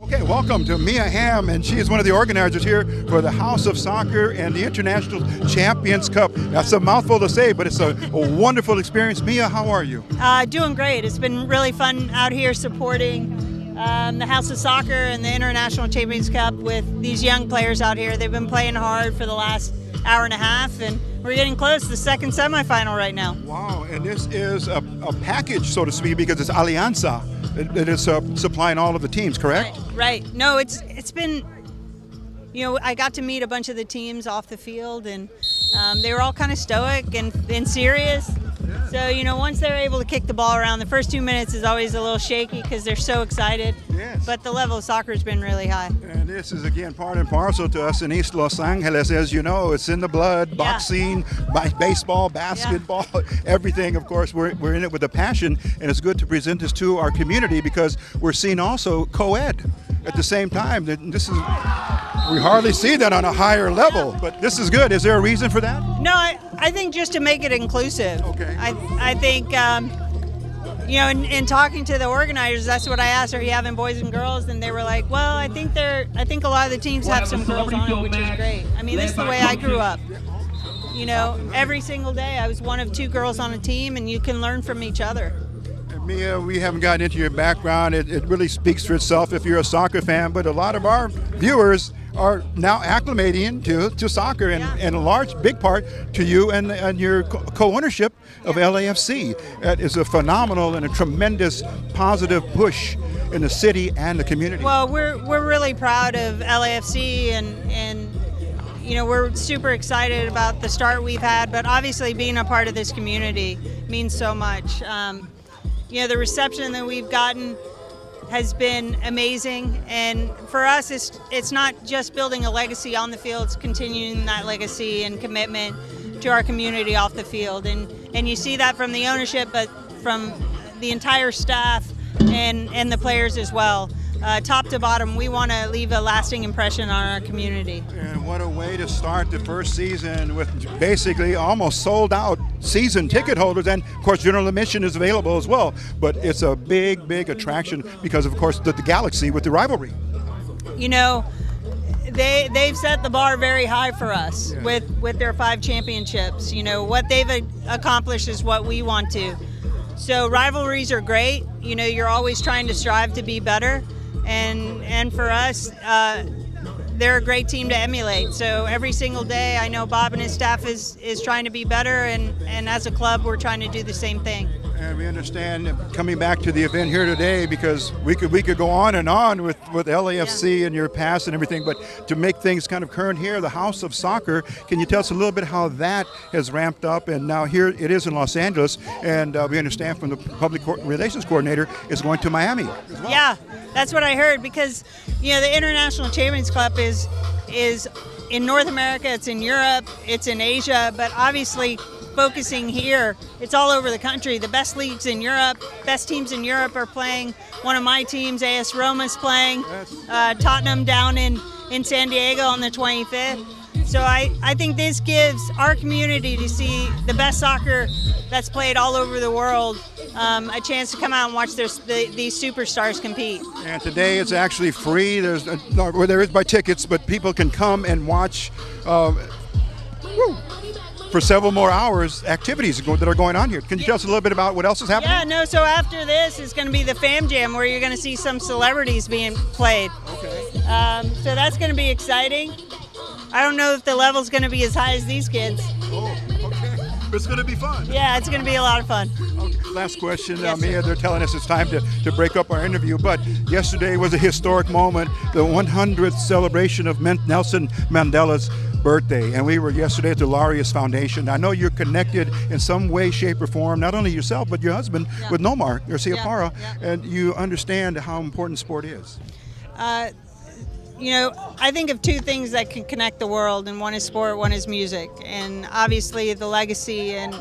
Okay, welcome to Mia Hamm, and she is one of the organizers here for the House of Soccer and the International Champions Cup. That's a mouthful to say, but it's a wonderful experience. Mia, how are you? Doing great. It's been really fun out here supporting the House of Soccer and the International Champions Cup with these young players out here. They've been playing hard for the last hour and a half, and we're getting close to the second semifinal right now. Wow, and this is a package, so to speak, because it's Alianza. It is supplying all of the teams, correct? Right. No, it's been, I got to meet a bunch of the teams off the field, and they were all kind of stoic and serious. So, once they're able to kick the ball around, the first 2 minutes is always a little shaky because they're so excited. Yes. But the level of soccer has been really high. And this is, again, part and parcel to us in East Los Angeles. As you know, it's in the blood, boxing, baseball, basketball, everything. Of course, we're in it with a passion, and it's good to present this to our community because we're seeing also co-ed at the same time. This is, we hardly see that on a higher level, but this is good. Is there a reason for that? No, I think just to make it inclusive. Okay. I think, in talking to the organizers, that's what I asked, are you having boys and girls? And they were like, well, I think a lot of the teams have some girls on it, which is great. I mean, this is the way I grew up. Every single day I was one of 2 girls on a team, and you can learn from each other. Mia, we haven't gotten into your background. It really speaks for itself if you're a soccer fan, but a lot of our viewers are now acclimating to soccer, and a big part to you and your co-ownership of LAFC. That is a phenomenal and a tremendous positive push in the city and the community. Well, we're really proud of LAFC, and we're super excited about the start we've had, but obviously being a part of this community means so much. The reception that we've gotten has been amazing, and for us it's not just building a legacy on the field, it's continuing that legacy and commitment to our community off the field, and you see that from the ownership, but from the entire staff and the players as well. Top to bottom, we want to leave a lasting impression on our community. And what a way to start the first season with basically almost sold out season ticket holders, and of course general admission is available as well, but it's a big attraction because of course the Galaxy with the rivalry. They've set the bar very high for us with their 5 championships. What they've accomplished is what we want to. So rivalries are great. You're always trying to strive to be better. And for us, they're a great team to emulate. So every single day, I know Bob and his staff is trying to be better, and as a club, we're trying to do the same thing. And we understand coming back to the event here today, because we could go on and on with LAFC and your past and everything, but to make things kind of current here, the House of Soccer, can you tell us a little bit how that has ramped up? And now here it is in Los Angeles, and we understand from the public relations coordinator is going to Miami as well. Yeah, that's what I heard, because the International Champions Cup is in North America, it's in Europe, it's in Asia, but obviously focusing here, it's all over the country. The best leagues in Europe, best teams in Europe are playing. One of my teams, AS Roma's playing. Tottenham down in San Diego on the 25th. So I think this gives our community to see the best soccer that's played all over the world a chance to come out and watch these superstars compete. And today it's actually free. There is by tickets, but people can come and watch for several more hours activities that are going on here. Can you tell us a little bit about what else is happening? Yeah, no, so after this is going to be the Fam Jam, where you're going to see some celebrities being played. Okay. So that's going to be exciting. I don't know if the level's going to be as high as these kids. Oh, okay. But it's going to be fun. Yeah, it's going to be a lot of fun. Okay. Last question, Yes, Mia, they're telling us it's time to break up our interview, but yesterday was a historic moment, the 100th celebration of Nelson Mandela's birthday, and we were yesterday at the Laureus Foundation. I know you're connected in some way, shape, or form, not only yourself, but your husband with Nomar Garcia Parra, and you understand how important sport is. I think of 2 things that can connect the world, and one is sport, one is music, and obviously the legacy and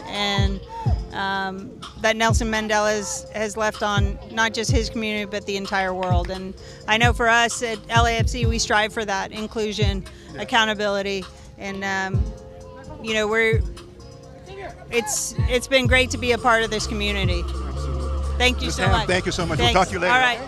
that Nelson Mandela has left on not just his community but the entire world. And I know for us at LAFC we strive for that inclusion, accountability, and it's been great to be a part of this community. Absolutely. Thank you so much. Thank you so much. Thanks. We'll talk to you later. All right.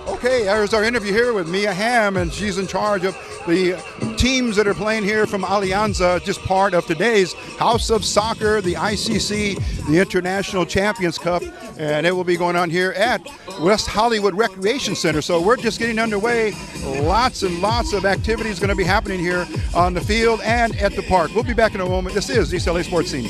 Okay, there's our interview here with Mia Hamm, and she's in charge of the teams that are playing here from Alianza, just part of today's House of Soccer, the ICC, the International Champions Cup, and it will be going on here at West Hollywood Recreation Center. So we're just getting underway. Lots and lots of activities going to be happening here on the field and at the park. We'll be back in a moment. This is East LA Sports Scene.